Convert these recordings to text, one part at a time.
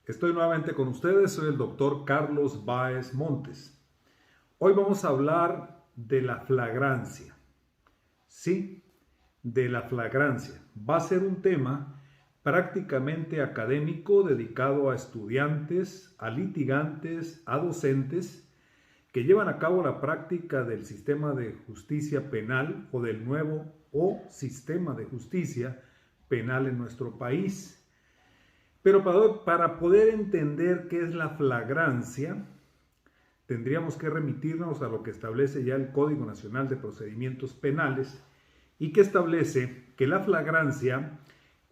Estoy nuevamente con ustedes, soy el doctor Carlos Báez Montes. Hoy vamos a hablar de la flagrancia. Sí, de la flagrancia. Va a ser un tema prácticamente académico dedicado a estudiantes, a litigantes, a docentes que llevan a cabo la práctica del sistema de justicia penal o del nuevo sistema de justicia penal en nuestro país. Pero para poder entender qué es la flagrancia, tendríamos que remitirnos a lo que establece ya el Código Nacional de Procedimientos Penales y que establece que la flagrancia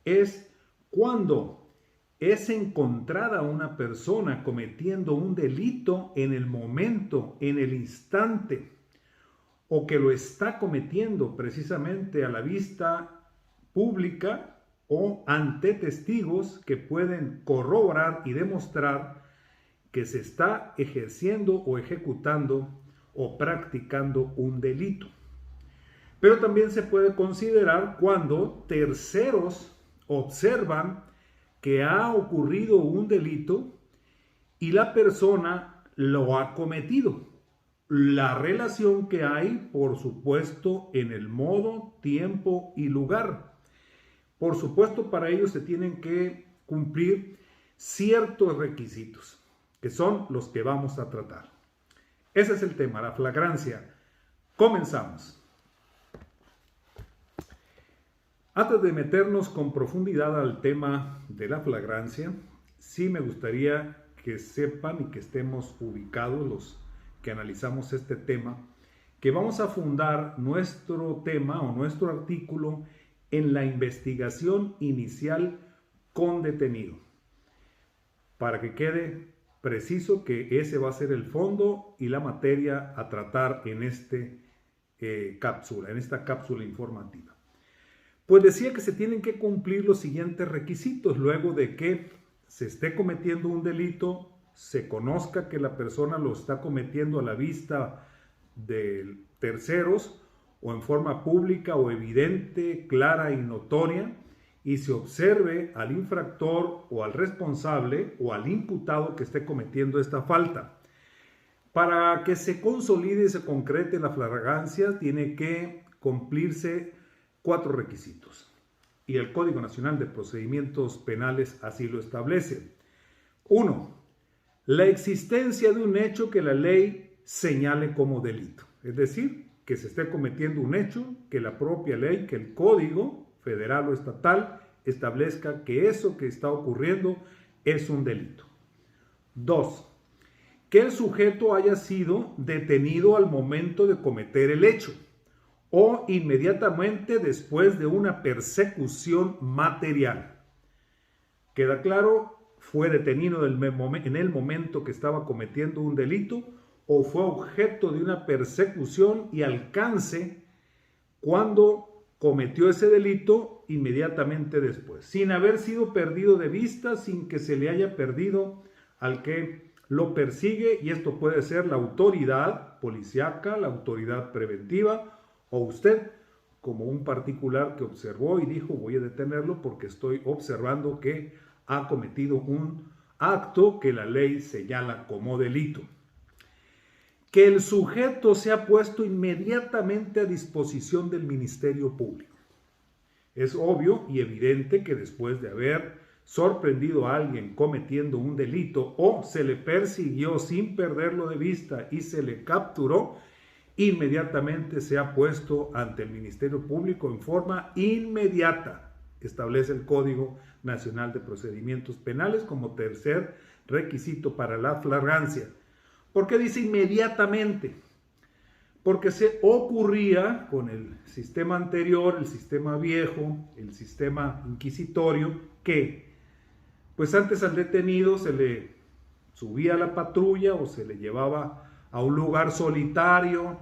es cuando es encontrada una persona cometiendo un delito en el momento, en el instante, o que lo está cometiendo precisamente a la vista pública o ante testigos que pueden corroborar y demostrar que se está ejerciendo o ejecutando o practicando un delito. Pero también se puede considerar cuando terceros observan que ha ocurrido un delito y la persona lo ha cometido. La relación que hay, por supuesto, en el modo, tiempo y lugar. Por supuesto, para ello se tienen que cumplir ciertos requisitos, que son los que vamos a tratar. Ese es el tema, la flagrancia. Comenzamos. Antes de meternos con profundidad al tema de la flagrancia, sí me gustaría que sepan y que estemos ubicados los que analizamos este tema, que vamos a fundar nuestro tema o nuestro artículo en la investigación inicial con detenido, para que quede preciso que ese va a ser el fondo y la materia a tratar en esta cápsula informativa. Pues decía que se tienen que cumplir los siguientes requisitos luego de que se esté cometiendo un delito, se conozca que la persona lo está cometiendo a la vista de terceros o en forma pública o evidente, clara y notoria, y se observe al infractor o al responsable o al imputado que esté cometiendo esta falta. Para que se consolide y se concrete la flagrancia, tiene que cumplirse 4 requisitos. Y el Código Nacional de Procedimientos Penales así lo establece. 1. La existencia de un hecho que la ley señale como delito. Es decir, que se esté cometiendo un hecho que la propia ley, que el Código Federal o Estatal establezca que eso que está ocurriendo es un delito. 2. Que el sujeto haya sido detenido al momento de cometer el hecho o inmediatamente después de una persecución material. ¿Queda claro? ¿Fue detenido en el momento que estaba cometiendo un delito o fue objeto de una persecución y alcance cuando cometió ese delito inmediatamente después, sin haber sido perdido de vista, sin que se le haya perdido al que lo persigue? Y esto puede ser la autoridad policíaca, la autoridad preventiva o usted como un particular que observó y dijo voy a detenerlo porque estoy observando que ha cometido un acto que la ley señala como delito. Que el sujeto se ha puesto inmediatamente a disposición del Ministerio Público. Es obvio y evidente que después de haber sorprendido a alguien cometiendo un delito o se le persiguió sin perderlo de vista y se le capturó, inmediatamente se ha puesto ante el Ministerio Público en forma inmediata. Establece el Código Nacional de Procedimientos Penales como tercer requisito para la flagrancia. ¿Por qué dice inmediatamente? Porque se ocurría con el sistema anterior, el sistema viejo, el sistema inquisitorio, que pues antes al detenido se le subía a la patrulla o se le llevaba a un lugar solitario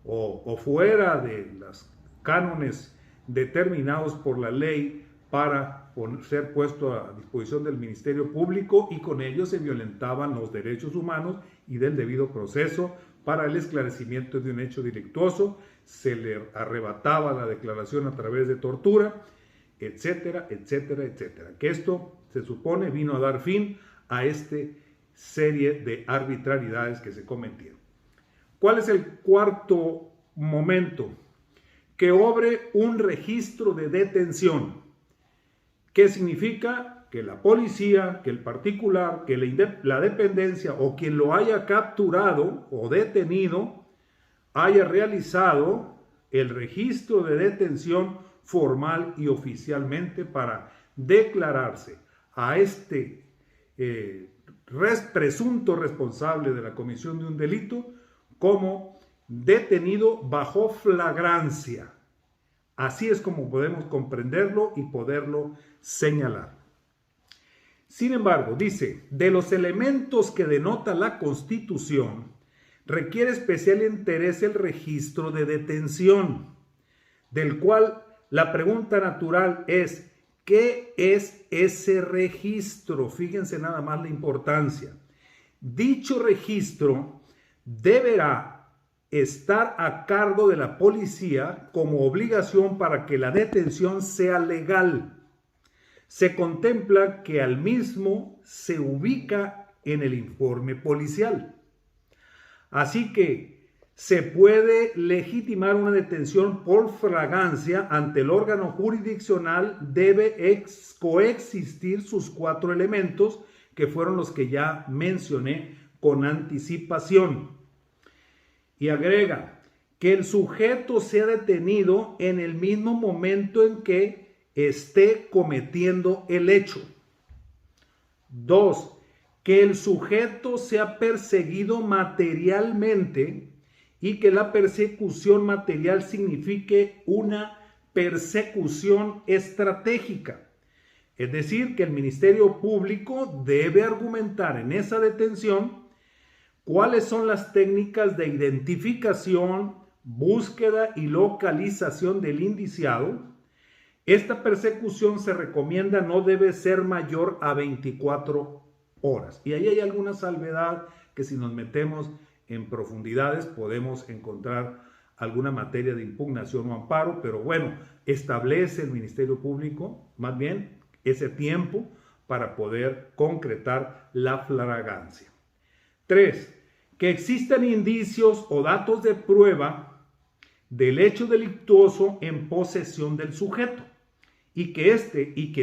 o fuera de los cánones determinados por la ley para ser puesto a disposición del Ministerio Público, y con ello se violentaban los derechos humanos y del debido proceso para el esclarecimiento de un hecho delictuoso, se le arrebataba la declaración a través de tortura, etcétera, etcétera, etcétera. Que esto se supone vino a dar fin a esta serie de arbitrariedades que se cometieron. ¿Cuál es el cuarto momento? Que obre un registro de detención. ¿Qué significa? Que la policía, que el particular, que la dependencia o quien lo haya capturado o detenido haya realizado el registro de detención formal y oficialmente para declararse a este presunto responsable de la comisión de un delito como detenido bajo flagrancia. Así es como podemos comprenderlo y poderlo señalar. Sin embargo, dice, de los elementos que denota la Constitución, requiere especial interés el registro de detención, del cual la pregunta natural es, ¿qué es ese registro? Fíjense nada más la importancia. Dicho registro deberá estar a cargo de la policía como obligación para que la detención sea legal. Se contempla que al mismo se ubica en el informe policial. Así que se puede legitimar una detención por flagrancia ante el órgano jurisdiccional. Debe coexistir sus 4 elementos que fueron los que ya mencioné con anticipación. Y agrega que el sujeto sea detenido en el mismo momento en que esté cometiendo el hecho. 2. Que el sujeto sea perseguido materialmente y que la persecución material signifique una persecución estratégica. Es decir, que el Ministerio Público debe argumentar en esa detención cuáles son las técnicas de identificación, búsqueda y localización del indiciado. Esta persecución se recomienda no debe ser mayor a 24 horas. Y ahí hay alguna salvedad que si nos metemos en profundidades podemos encontrar alguna materia de impugnación o amparo, pero bueno, establece el Ministerio Público más bien ese tiempo para poder concretar la flagrancia. 3. Que existan indicios o datos de prueba del hecho delictuoso en posesión del sujeto y que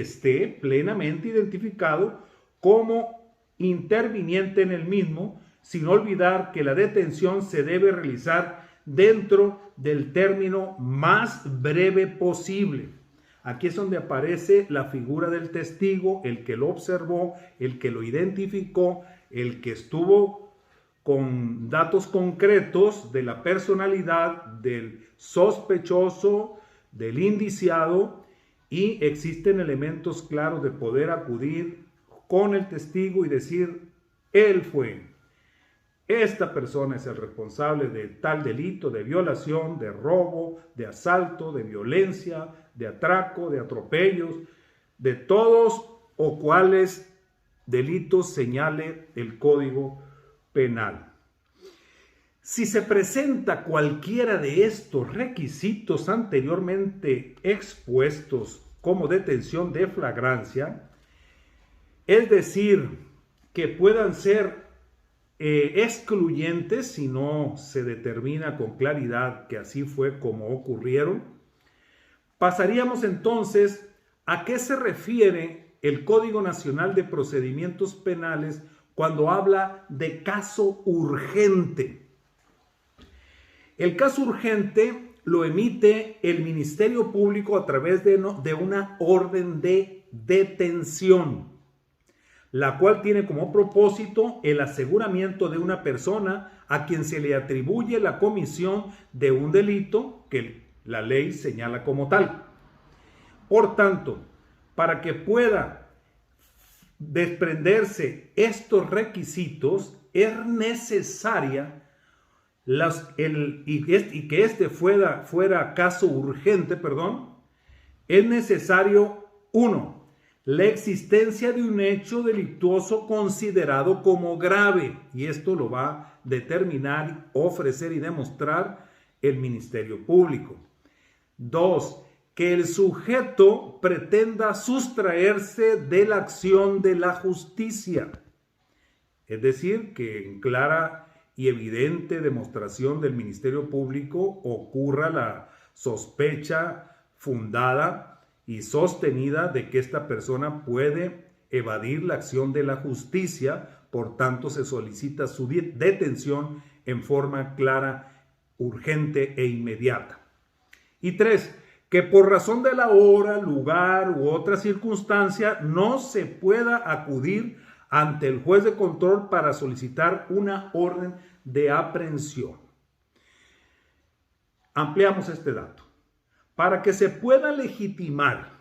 esté plenamente identificado como interviniente en el mismo, sin olvidar que la detención se debe realizar dentro del término más breve posible. Aquí es donde aparece la figura del testigo, el que lo observó, el que lo identificó, el que estuvo con datos concretos de la personalidad del sospechoso, del indiciado, y existen elementos claros de poder acudir con el testigo y decir, él fue. Esta persona es el responsable de tal delito, de violación, de robo, de asalto, de violencia, de atraco, de atropellos, de todos o cuales delitos señale el Código Penal. Si se presenta cualquiera de estos requisitos anteriormente expuestos como detención de flagrancia, es decir, que puedan ser excluyentes si no se determina con claridad que así fue como ocurrieron, pasaríamos entonces a qué se refiere el Código Nacional de Procedimientos Penales cuando habla de caso urgente. El caso urgente lo emite el Ministerio Público a través de una orden de detención, la cual tiene como propósito el aseguramiento de una persona a quien se le atribuye la comisión de un delito que la ley señala como tal. Por tanto, para que pueda desprenderse estos requisitos, es necesaria y que este fuera caso urgente, es necesario, 1, la existencia de un hecho delictuoso considerado como grave, y esto lo va a determinar, ofrecer y demostrar el Ministerio Público. 2, que el sujeto pretenda sustraerse de la acción de la justicia. Es decir, que en clara y evidente demostración del Ministerio Público ocurra la sospecha fundada y sostenida de que esta persona puede evadir la acción de la justicia, por tanto se solicita su detención en forma clara, urgente e inmediata. Y 3, que por razón de la hora, lugar u otra circunstancia no se pueda acudir ante el juez de control para solicitar una orden de aprehensión. Ampliamos este dato. Para que se pueda legitimar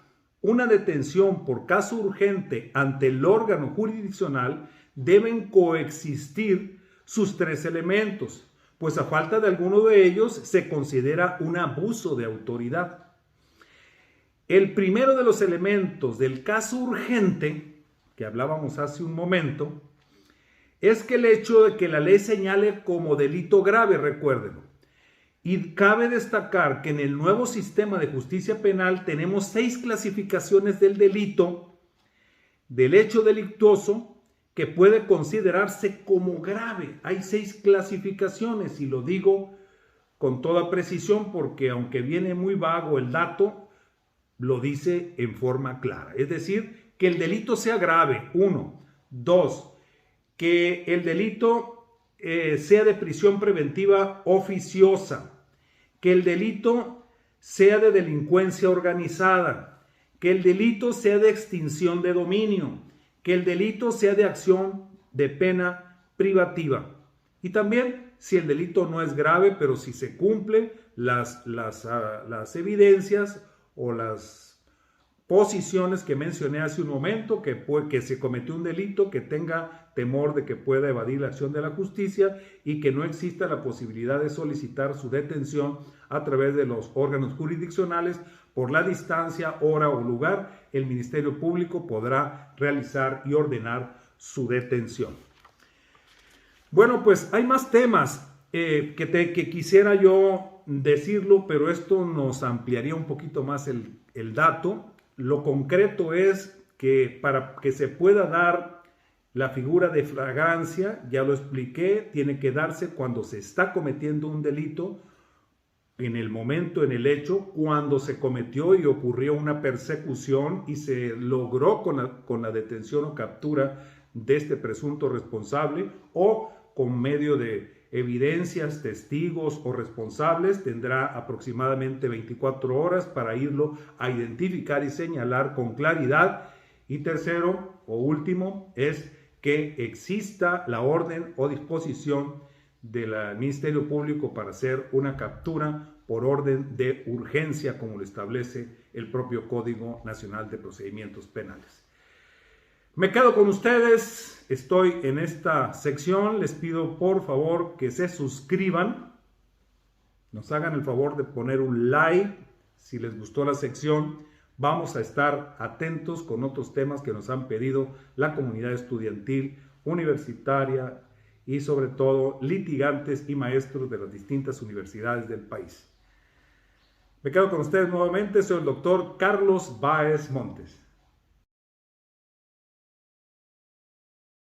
una detención por caso urgente ante el órgano jurisdiccional, deben coexistir sus 3 elementos, pues a falta de alguno de ellos se considera un abuso de autoridad. El primero de los elementos del caso urgente, que hablábamos hace un momento, es que el hecho de que la ley señale como delito grave, recuérdenlo. Y cabe destacar que en el nuevo sistema de justicia penal tenemos 6 clasificaciones del delito, del hecho delictuoso, que puede considerarse como grave. Hay 6 clasificaciones y lo digo con toda precisión porque aunque viene muy vago el dato, lo dice en forma clara. Es decir, que el delito sea grave, 1. 2, que el delito sea de prisión preventiva oficiosa, que el delito sea de delincuencia organizada, que el delito sea de extinción de dominio, que el delito sea de acción de pena privativa. Y también si el delito no es grave, pero si se cumplen las evidencias o las posiciones que mencioné hace un momento, que se cometió un delito, que tenga temor de que pueda evadir la acción de la justicia y que no exista la posibilidad de solicitar su detención a través de los órganos jurisdiccionales. Por la distancia, hora o lugar, el Ministerio Público podrá realizar y ordenar su detención. Bueno, pues hay más temas que quisiera yo decirlo, pero esto nos ampliaría un poquito más el dato. Lo concreto es que para que se pueda dar la figura de flagrancia, ya lo expliqué, tiene que darse cuando se está cometiendo un delito, en el momento, en el hecho, cuando se cometió y ocurrió una persecución y se logró con la detención o captura de este presunto responsable, o con medio de evidencias, testigos o responsables, tendrá aproximadamente 24 horas para irlo a identificar y señalar con claridad. Y tercero o último es que exista la orden o disposición del Ministerio Público para hacer una captura por orden de urgencia, como lo establece el propio Código Nacional de Procedimientos Penales. Me quedo con ustedes, estoy en esta sección, les pido por favor que se suscriban, nos hagan el favor de poner un like si les gustó la sección. Vamos a estar atentos con otros temas que nos han pedido la comunidad estudiantil, universitaria y sobre todo litigantes y maestros de las distintas universidades del país. Me quedo con ustedes nuevamente, soy el doctor Carlos Báez Montes.